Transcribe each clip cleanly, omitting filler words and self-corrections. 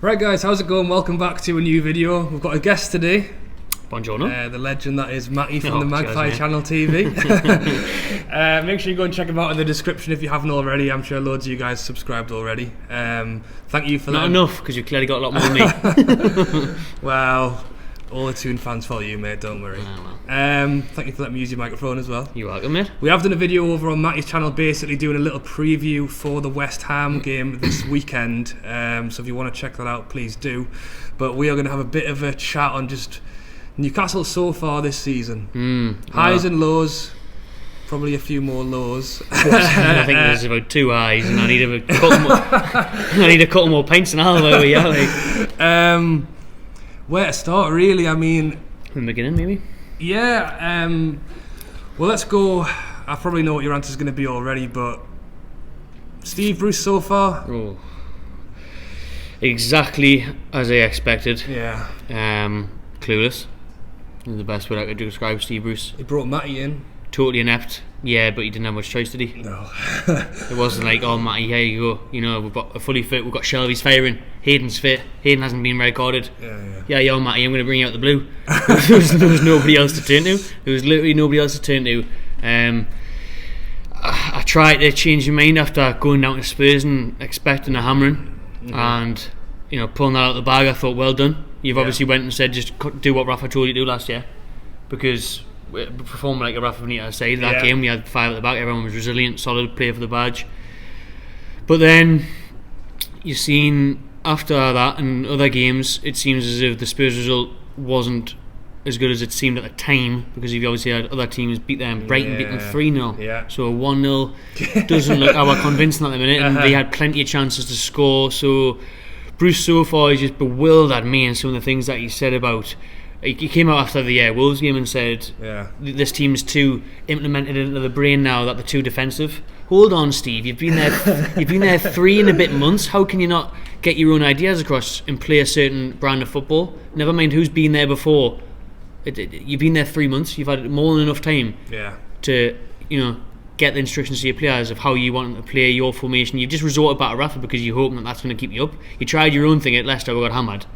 Right guys, how's it going? Welcome back to a new video. We've got a guest today. Buongiorno. The legend that is Magpie from the Magpie channel TV. Make sure you go and check him out in the description if you haven't already. I'm sure loads of you guys subscribed already. Thank you for that. Not enough, because you've clearly got a lot more than me. Well, all the Toon fans follow you, mate, don't worry. Thank you for letting me use your microphone as well. You're welcome, mate. We have done a video over on Matty's channel basically doing a little preview for the West Ham game this weekend. So if you want to check that out, please do. But we are going to have a bit of a chat on just Newcastle so far this season. Highs and lows. Probably a few more lows. I think there's about 2 highs, and I need a couple more pints and I'll where we are. Like. Where to start, really? I mean, From the beginning, maybe. Yeah. Well, let's go. I probably know what your answer is going to be already, but Steve Bruce so far. Oh. Exactly as I expected. Yeah. Clueless is the best way I could describe Steve Bruce. He brought Matty in. Totally inept. Yeah, but he didn't have much choice, did he? No. It wasn't like, oh, Matty, here you go. You know, we've got a fully fit. We've got Shelby's firing. Hayden's fit. Hayden hasn't been recorded. Yeah, Matty, I'm going to bring you out the blue. there was nobody else to turn to. There was literally nobody else to turn to. I tried to change my mind after going down to Spurs and expecting a hammering, and pulling that out of the bag. I thought, well done. You've obviously went and said just do what Rafa told you to do last year, because we performed like a Rafa Benitez side that game. We had 5 at the back. Everyone was resilient, solid, play for the badge. But then you've seen after that and other games, it seems as if the Spurs result wasn't as good as it seemed at the time, because you've obviously had other teams beat them. Brighton beat them 3-0. Yeah. So a 1-0 doesn't look our convincing at the minute, and they had plenty of chances to score. So Bruce so far has just bewildered me in some of the things that he said about. He came out after the Wolves game and said, this team's too implemented into the brain now that they're too defensive. Hold on, Steve. You've been there 3 and a bit months. How can you not get your own ideas across and play a certain brand of football? Never mind who's been there before. You've been there 3 months. You've had more than enough time to get the instructions to your players of how you want them to play your formation. You've just resorted back to Rafa because you're hoping that that's going to keep you up. You tried your own thing at Leicester, got hammered.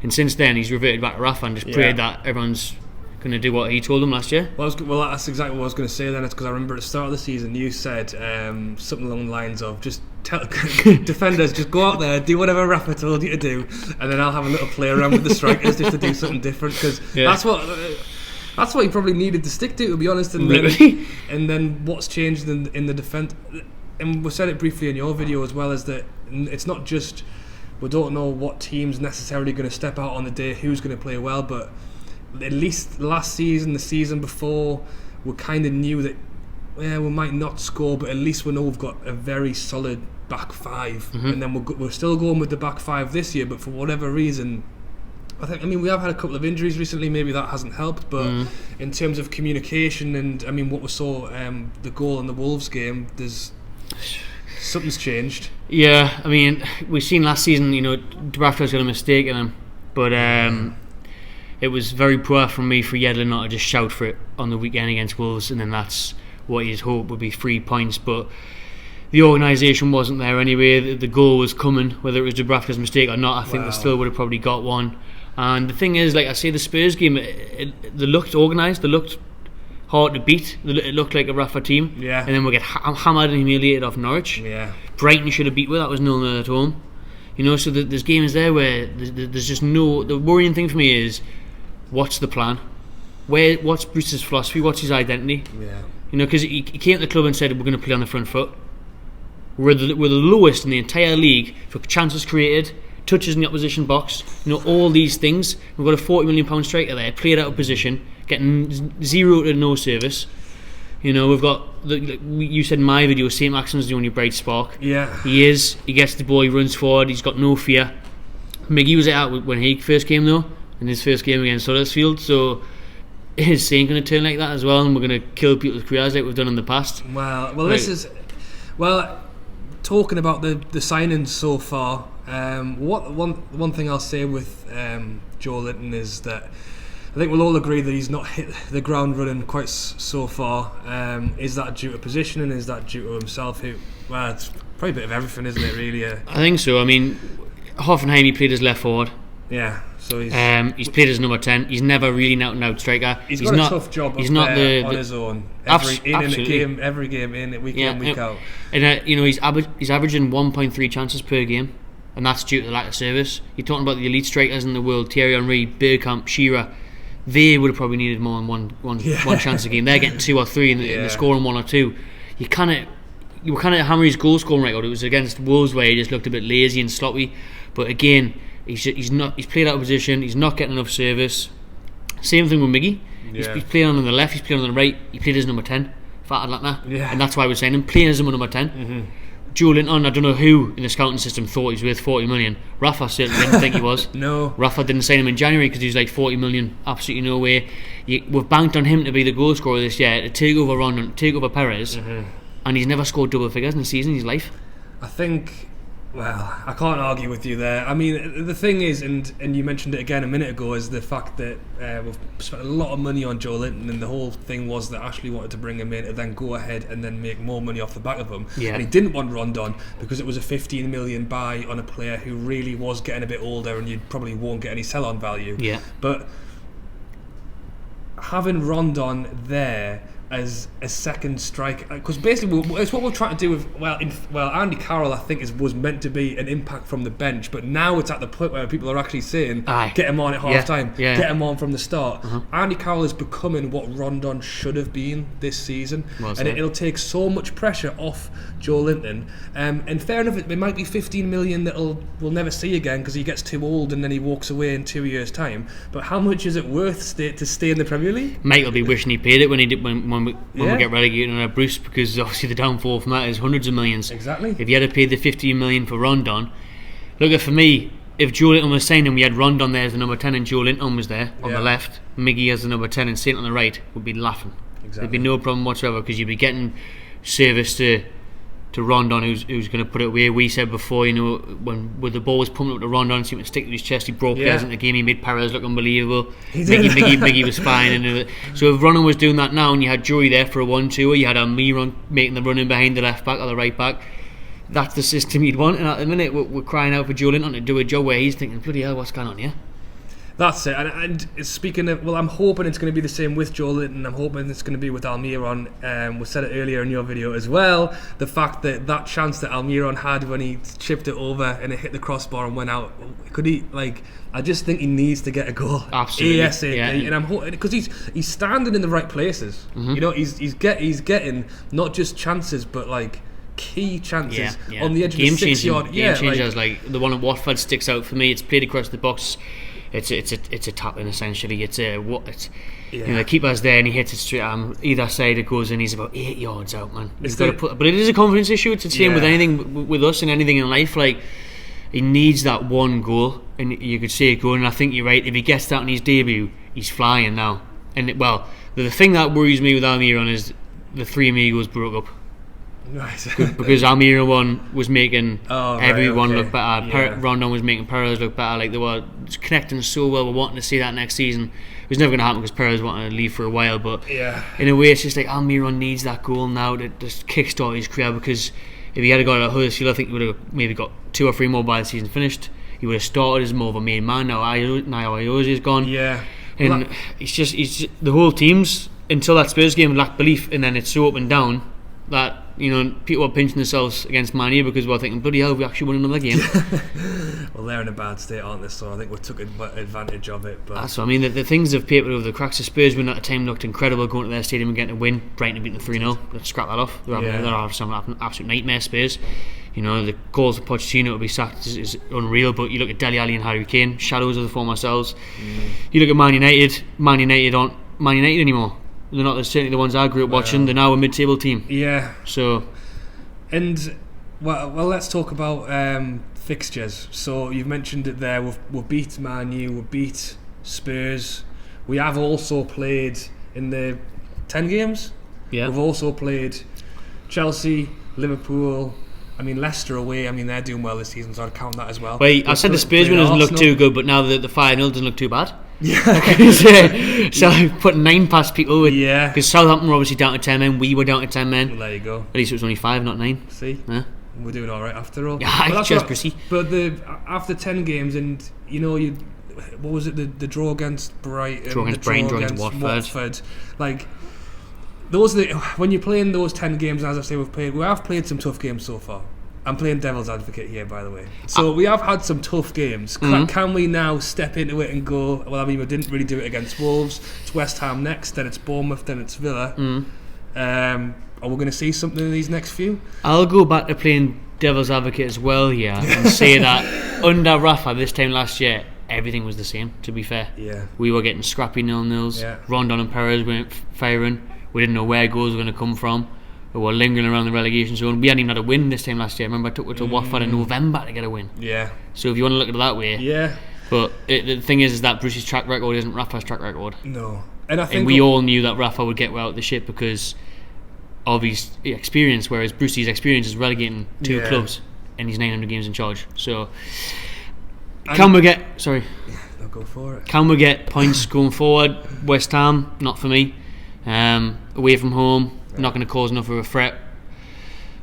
And since then, he's reverted back to Rafa and just prayed that everyone's going to do what he told them last year. Well, that's exactly what I was going to say then. It's because I remember at the start of the season, you said something along the lines of just tell defenders, just go out there, do whatever Rafa told you to do, and then I'll have a little play around with the strikers just to do something different. Because that's what he probably needed to stick to be honest. And then what's changed in the defence, and we said it briefly in your video as well, is that it's not just. We don't know what team's necessarily going to step out on the day, who's going to play well, but at least last season, the season before, we kind of knew that we might not score, but at least we know we've got a very solid back 5, and then we're still going with the back 5 this year, but for whatever reason, we have had a couple of injuries recently, maybe that hasn't helped, but in terms of communication and what we saw, the goal in the Wolves game, something's changed. Yeah, we've seen last season, Dubravka's got a mistake in him, but it was very poor from me for Yedlin not to just shout for it on the weekend against Wolves, and then that's what his hope would be, 3 points. But the organisation wasn't there anyway. The goal was coming, whether it was Dubravka's mistake or not. I think they still would have probably got one. And the thing is, like I say, the Spurs game, they looked organised, they looked hard to beat. It looked like a Rafa team, and then we get hammered and humiliated off Norwich. Brighton should have beat with that was 0-0 at home. So there's games there where there's just no. The worrying thing for me is, what's the plan? What's Bruce's philosophy? What's his identity? Because he came to the club and said we're going to play on the front foot. We're the lowest in the entire league for chances created, touches in the opposition box. All these things. We've got a £40 million striker there, played out of position, getting 0 to no service. We've got you said in my video, St. Maximin's the only bright spark. He is. He gets the ball, he runs forward, he's got no fear. Miggy was out when he first came though, in his first game against Huddersfield. So is Saint going to turn like that as well, and we're going to kill people's careers like we've done in the past? This is talking about the signings so far. One thing I'll say with Joe Linton is that I think we'll all agree that he's not hit the ground running quite so far. Is that due to positioning? Is that due to himself? It's probably a bit of everything, isn't it, really? I think so. Hoffenheim, he played as left forward. Yeah, so he's played as number 10. He's never really an out-and-out striker. He's got a tough job. He's not on his own. Every game in, week in, week out. And he's averaging 1.3 chances per game, and that's due to the lack of service. You're talking about the elite strikers in the world: Thierry Henry, Bergkamp, Shearer. They would have probably needed more than one chance a game. They're getting 2 or 3, and they're scoring 1 or 2. You were kind of hammering his goal scoring record. It was against Wolves where he just looked a bit lazy and sloppy. But again, he's played out of position. He's not getting enough service. Same thing with Miggy. Yeah. He's playing on the left. He's playing on the right. He played as number 10 for Atlanta, and that's why we're saying him playing as number 10. Mm-hmm. Joe Linton, I don't know who in the scouting system thought he was worth 40 million. Rafa certainly didn't think he was. No. Rafa didn't sign him in January because he was like 40 million. Absolutely no way. We've banked on him to be the goal scorer this year, to take over Rondon, take over Perez, and he's never scored double figures in a season in his life. I think, well, I can't argue with you there. I mean, the thing is, and you mentioned it again a minute ago, is the fact that we've spent a lot of money on Joe Linton, and the whole thing was that Ashley wanted to bring him in and then go ahead and then make more money off the back of him. Yeah. And he didn't want Rondon because it was a 15 million buy on a player who really was getting a bit older, and you probably won't get any sell-on value. Yeah. But having Rondon there as a second striker, because basically it's what we're trying to do with Andy Carroll, I think, was meant to be an impact from the bench, but now it's at the point where people are actually saying get him on at half time, get him on from the start. Andy Carroll is becoming what Rondon should have been this season, and it'll take so much pressure off Joe Linton, and fair enough, it might be 15 million that we'll never see again because he gets too old and then he walks away in 2 years time, but how much is it worth to stay in the Premier League? Mike will be wishing he paid it when we get relegated on our Bruce, because obviously the downfall from that is hundreds of millions. Exactly. If you had to pay the 15 million for Rondon, look, for me, if Joe Linton was signed and we had Rondon there as the number 10 and Joe Linton was there on the left, Miggy as the number 10 and Saint on the right, would be laughing. Exactly. There'd be no problem whatsoever, because you'd be getting service to Rondon, who's going to put it away. We said before, when the ball was pumped up to Rondon, seemed to stick to his chest, he broke players in the game, he made Perez look unbelievable. Miggy was fine. So if Rondon was doing that now, and you had Joey there for a 1-2, or you had Almiron making the run in behind the left back or the right back, that's the system you'd want. And at the minute, we're crying out for Joe Linton to do a job where he's thinking, bloody hell, what's going on here? That's it. And speaking of, I'm hoping it's going to be the same with Joe Linton. I'm hoping it's going to be with Almiron. We said it earlier in your video as well. The fact that chance that Almiron had when he chipped it over and it hit the crossbar and went out, could he, I just think he needs to get a goal. Absolutely. ASAP. Yeah. And I'm hoping, because he's standing in the right places. He's getting not just chances, but key chances on the edge of the 6 yard. Game changers, the one at Watford sticks out for me. It's played across the box. It's a tap in, essentially. The keeper's there and he hits it straight either side. It goes in. He's about 8 yards out, man. But it is a confidence issue. It's the same with anything with us and anything in life. He needs that one goal, and you could see it going. And I think you're right. If he gets that in his debut, he's flying now. And the thing that worries me with Almiron is the three amigos broke up. Right. Because Almiron one was making everyone look better. Yeah. Rondon was making Perez look better. They were connecting so well. We're wanting to see that next season. It was never going to happen because Perez wanted to leave for a while. But in a way, it's just Almiron needs that goal now to just kickstart his career. Because if he had got it at Huddersfield, I think he would have maybe got 2 or 3 more by the season finished. He would have started as more of a main man. Now Ayoze is gone. Yeah. And it's just the whole team's, until that Spurs game, lacked belief, and then it's so up and down that people are pinching themselves against Man U because we're thinking, bloody hell, we actually won another game. Well, they're in a bad state, aren't they? So I think we took advantage of it. But that's what I mean. The things have papered over the cracks. The Spurs win at the time looked incredible, going to their stadium and getting a win. Brighton beating 3-0. Let's scrap that off. They're having some absolute nightmare, Spurs. The goals of Pochettino to be sacked is unreal. But you look at Dele Alli and Harry Kane, shadows of the former selves. You look at Man United. Man United aren't Man United anymore. They're not certainly the ones I grew up watching. They're now a mid-table team. Yeah. So, and well, let's talk about fixtures. So you've mentioned it there. We've beat Man U. We've beat Spurs. We have also played in the 10 games. Yeah. We've also played Chelsea, Liverpool. Leicester away. They're doing well this season, so I'd count that as well. Well, I said the Spurs one doesn't look too good, but now the 5-0 doesn't look too bad. Yeah. So I put 9 past people. Because Southampton were obviously down to 10 men. We were down to 10 men. Well, there you go. At least it was only 5, not 9. See? Yeah. We're doing all right after all. Yeah, cheers, Brucey. But after 10 games, and what was it? The draw against Brighton, draw against Watford. Like those, when you're playing those 10 games, as I say, we have played some tough games so far. I'm playing devil's advocate here, by the way. So we have had some tough games. Can we now step into it and go, well, I mean, we didn't really do it against Wolves. It's West Ham next, then it's Bournemouth, then it's Villa. Are we going to see something in these next few? I'll go back to playing devil's advocate as well here and say that under Rafa this time last year, everything was the same, to be fair. Yeah. We were getting scrappy 0-0s. Yeah. Rondon and Perez weren't firing. We didn't know where goals were going to come from. We were lingering around the relegation zone. We hadn't even had a win this time last year. I remember I took it to Watford in November to get a win. Yeah. So if you want to look at it that way. Yeah. But the thing is that Bruce's track record isn't Rafa's track record. No. And we all knew that Rafa would get well out the ship because of his experience, whereas Brucey's experience is relegating two clubs and he's 900 games in charge. So can we get... Sorry. Yeah, they'll go for it. Can we get points going forward? West Ham, not for me. Away from home, not going to cause enough of a threat.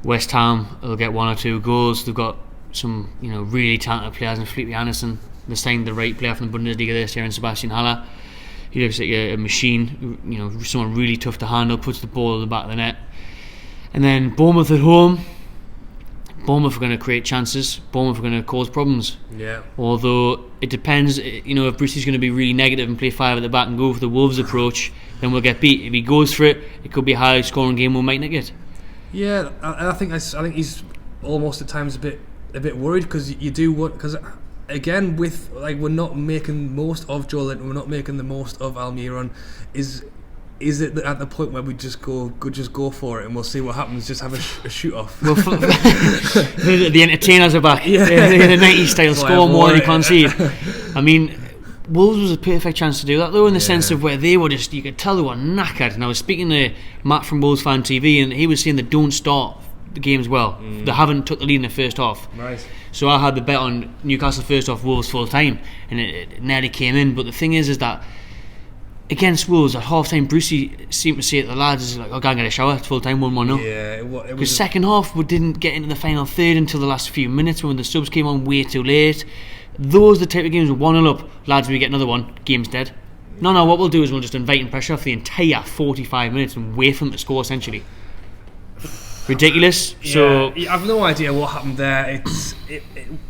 West Ham will get 1 or 2 goals. They've got some really talented players in Felipe Anderson. They signed the right player from the Bundesliga this year in Sebastian Haller. He looks like a machine, someone really tough to handle, puts the ball in the back of the net. And then Bournemouth at home. Bournemouth are going to create chances. Bournemouth are going to cause problems. Yeah. Although it depends, if Brucey's going to be really negative and play 5 at the back and go for the Wolves approach, then we'll get beat. If he goes for it, it could be a high scoring game we might not get. Yeah, I think he's almost at times a bit worried because again, with we're not making most of Joe Linton, we're not making the most of Almiron. Is it at the point where we just go for it and we'll see what happens? Just have a shoot off. Well, the entertainers are back. Yeah. The 90s style, score more than you concede. I mean, Wolves was a perfect chance to do that though, in the sense of where they were just, you could tell they were knackered. And I was speaking to Matt from Wolves Fan TV, and he was saying they don't start the games well. They haven't took the lead in the first half. Right. So I had the bet on Newcastle first half, Wolves full time, and it nearly came in. But the thing is that against Wolves at half time, Brucey seemed to say to the lads, "I'll go and get a shower. It's full time, 1-1 Yeah, because second half we didn't get into the final third until the last few minutes when the subs came on way too late. Those are the type of games 1-0 up, lads. We get another one, game's dead. No. What we'll do is we'll just invite and pressure for the entire 45 minutes and wait for them to score. Essentially, ridiculous. Yeah, so I've no idea what happened there.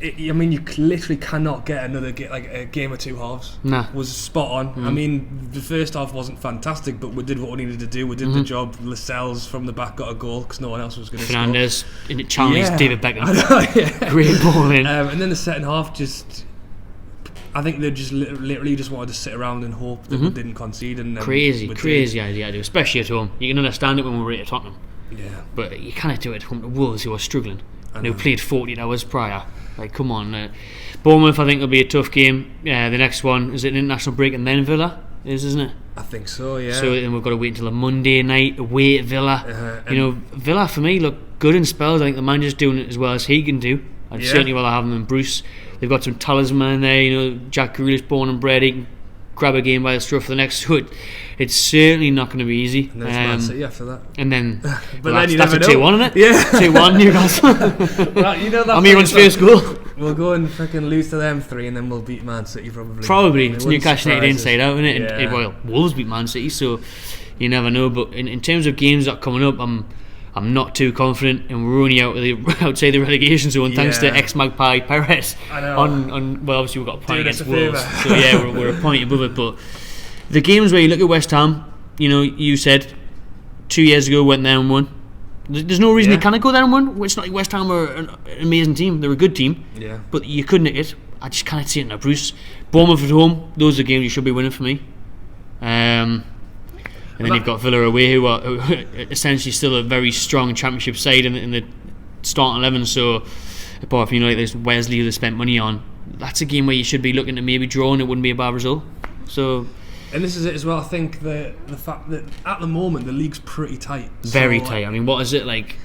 I mean, you literally cannot get another a game or 2 halves. Nah. Was spot on. I mean, the first half wasn't fantastic, but we did what we needed to do. We did the job. Lascelles from the back got a goal because no one else was going to score. Fernandes challenged David Beckham. I know, Great ball in. And then the second half, I think they just literally just wanted to sit around and hope that we didn't concede. And crazy idea to do, especially at home. You can understand it when we're at Tottenham. Yeah. But you can't do it at home to Wolves, who are struggling and who played 48 hours prior. Come on. Bournemouth, I think, will be a tough game. The next one is it an international break and then Villa, isn't it? I think so, yeah. So then we've got to wait until a Monday night away at Villa. Villa for me look good in spells. I think the manager's doing it as well as he can do. I'd certainly rather have him than Bruce. They've got some talisman in there. Jack Grealish, born and bred. He can grab a game by the scruff for the next foot. It's certainly not going to be easy. And there's Man City after that. And then, but then that's a 2-1, isn't it? Yeah, 2-1 Newcastle. That Almiron's first goal. We'll go and freaking lose to them 3, and then we'll beat Man City probably. Probably it's Newcastle United inside out, isn't it? Yeah. And well, Wolves beat Man City, so you never know. But in terms of games that are coming up, I'm not too confident, and we're only outside the relegation zone thanks to ex-Magpie Perez. I know. Well, obviously we've got a point Doing against Wolves, so yeah, we're a point above it. But the games where you look at West Ham, you said 2 years ago went there and won. There's no reason they can't go there and win. It's not like West Ham are an amazing team; they're a good team. Yeah. But you couldn't nick it. I just can't see it now, Bruce. Bournemouth at home; those are the games you should be winning for me. And then you've got Villa away, who are essentially still a very strong Championship side in the starting 11. So, apart from like this Wesley who they spent money on, that's a game where you should be looking to maybe draw, and it wouldn't be a bad result. So, and this is it as well. I think the fact that at the moment the league's pretty tight, very tight. I mean, what is it like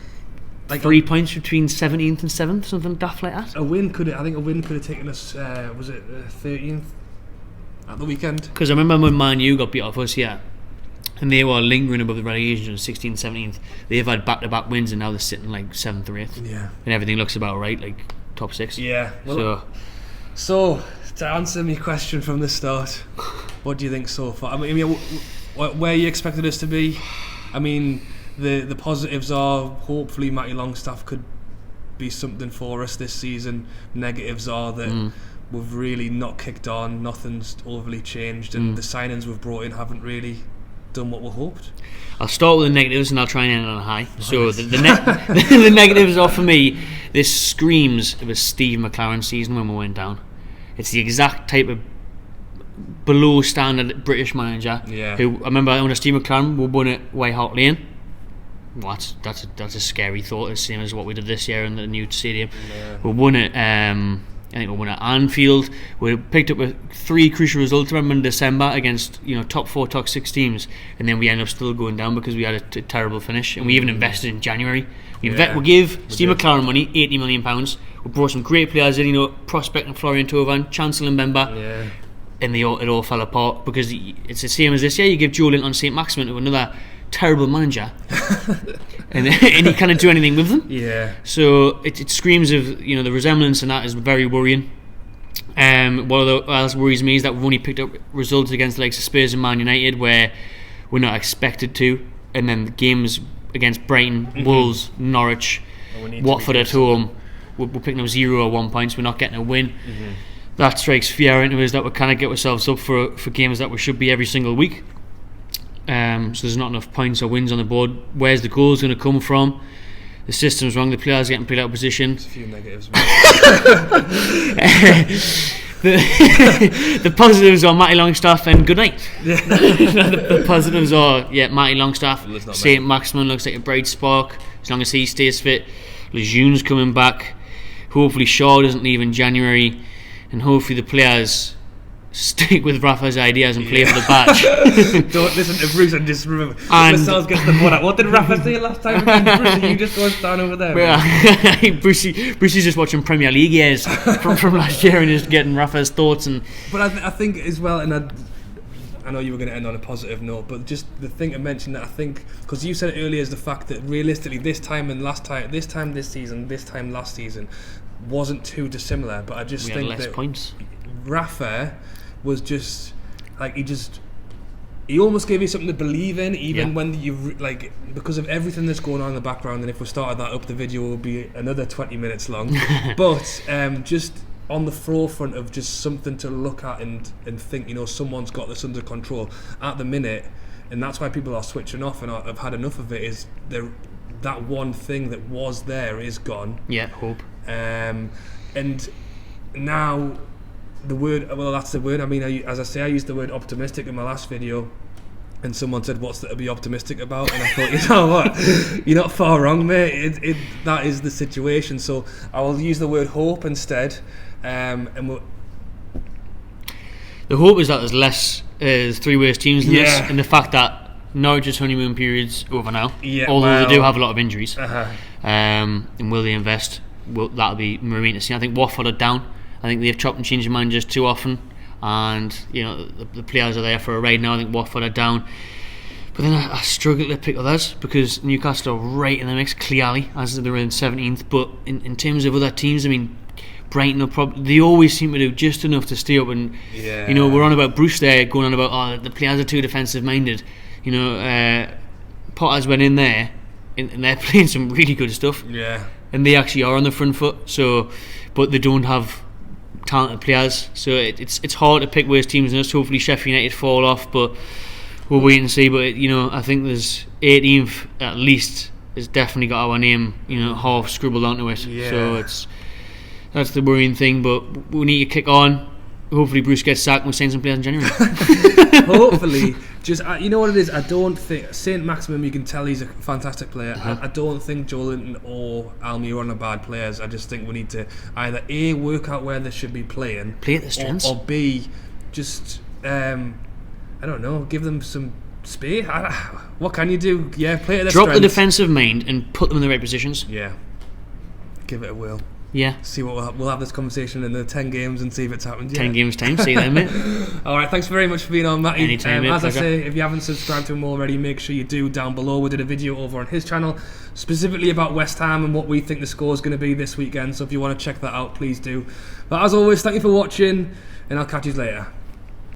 3 points between 17th and 7th, something daft like that? I think a win could have taken us. Was it 13th at the weekend? Because I remember when Man U got beat off us, and they were lingering above the relegation, 16th, 17th. They've had back-to-back wins, and now they're sitting like 7th or 8th. Yeah. And everything looks about right, like top 6. Yeah. Well, so to answer my question from the start, what do you think so far? I mean, where you expected us to be? I mean, the positives are hopefully Matty Longstaff could be something for us this season. Negatives are that we've really not kicked on, nothing's overly changed, and the signings we've brought in haven't really done what we hoped. I'll start with the negatives and I'll try and end on a high. So the negatives are, for me, this screams of a Steve McLaren season when we went down. It's the exact type of below standard British manager who, I remember under Steve McLaren, we won at White Hart Lane. Well, that's a scary thought, the same as what we did this year in the new stadium. We won it, I think we won at Anfield. We picked up with 3 crucial results, remember, in December against top 4, top 6 teams, and then we ended up still going down because we had a terrible finish. And we even invested in January. We gave Steve McLaren money, £80 million. We brought some great players in, Prospect and Florian Thauvin, Chancellor Mbemba, and it all fell apart because it's the same as this year. You give Joe Linton St Maximin to another terrible manager and he can't do anything with them. So it screams of the resemblance, and that is very worrying. What else worries me is that we've only picked up results against the likes of Spurs and Man United where we're not expected to, and then the games against Brighton, Wolves, Norwich, Watford at home, we're picking up 0 or 1 points. We're not getting a win. That strikes fear into us that we kind of get ourselves up for games that we should be every single week. So there's not enough points or wins on the board. Where's the goals going to come from? The system's wrong. The players are getting played out of position. There's a few negatives. The positives are Matty Longstaff and good night. The positives are Matty Longstaff. St Maximin looks like a bright spark as long as he stays fit. Lejeune's coming back. Hopefully Shaw doesn't leave in January, and hopefully the players stick with Rafa's ideas and play for the badge. Don't listen to Bruce and just remember. Lascelles gets the ball out. What did Rafa say last time? Brucey, you just go and stand over there. Brucey's just watching Premier League years from last year and just getting Rafa's thoughts. But I think as well, and I know you were going to end on a positive note, but just the thing to mention that I think, because you said it earlier, is the fact that realistically this time this season, this time last season wasn't too dissimilar. But I just think less that points. Rafa was just like he almost gave you something to believe in, even when you because of everything that's going on in the background. And if we started that up, the video would be another 20 minutes long. But just on the forefront of just something to look at and think, someone's got this under control at the minute, and that's why people are switching off and have had enough of it. Is that one thing that was there is gone? Hope. And now. That's the word. I mean, as I say, I used the word optimistic in my last video, and someone said, "What's there to be optimistic about?" And I thought, you know what, you're not far wrong, mate. That is the situation. So I will use the word hope instead. And the hope is that there's 3 worse teams than this, and the fact that Norwich's honeymoon period's over now. Although they do have a lot of injuries. And will they invest? That'll be remain to see. I think Watford are down. I think they've chopped and changed managers too often, and the players are there for a ride now. I think Watford are down, but then I struggle to pick others because Newcastle are right in the mix clearly as they're in 17th. But in terms of other teams, I mean, Brighton they always seem to do just enough to stay up. And we're on about Bruce there going on about the players are too defensive minded. Potter's went in there and they're playing some really good stuff. And they actually are on the front foot. So, but they don't have talented players, so it's hard to pick worse teams than us. Hopefully Sheffield United fall off, but we'll wait and see. But I think there's 18th at least has definitely got our name half scribbled onto it. So that's the worrying thing, but we need to kick on. Hopefully Bruce gets sacked and we'll sign some players in January. Hopefully. Just you know what it is, I don't think St Maximin, you can tell he's a fantastic player. I don't think Joe Linton or Almiron are bad players. I just think we need to either A, work out where they should be playing, play at the strengths, or B, just I don't know, give them some space. What can you do? Play at their drop strengths. the defensive mind and put them in the right positions. Give it a whirl. Yeah. See what we'll have this conversation in the 10 games and see if it's happened. 10 games time. See you then, mate. All right, thanks very much for being on, Matty. Anytime, mate, as pleasure. I say, if you haven't subscribed to him already, make sure you do down below. We did a video over on his channel specifically about West Ham and what we think the score is going to be this weekend. So if you want to check that out, please do. But as always, thank you for watching, and I'll catch you later.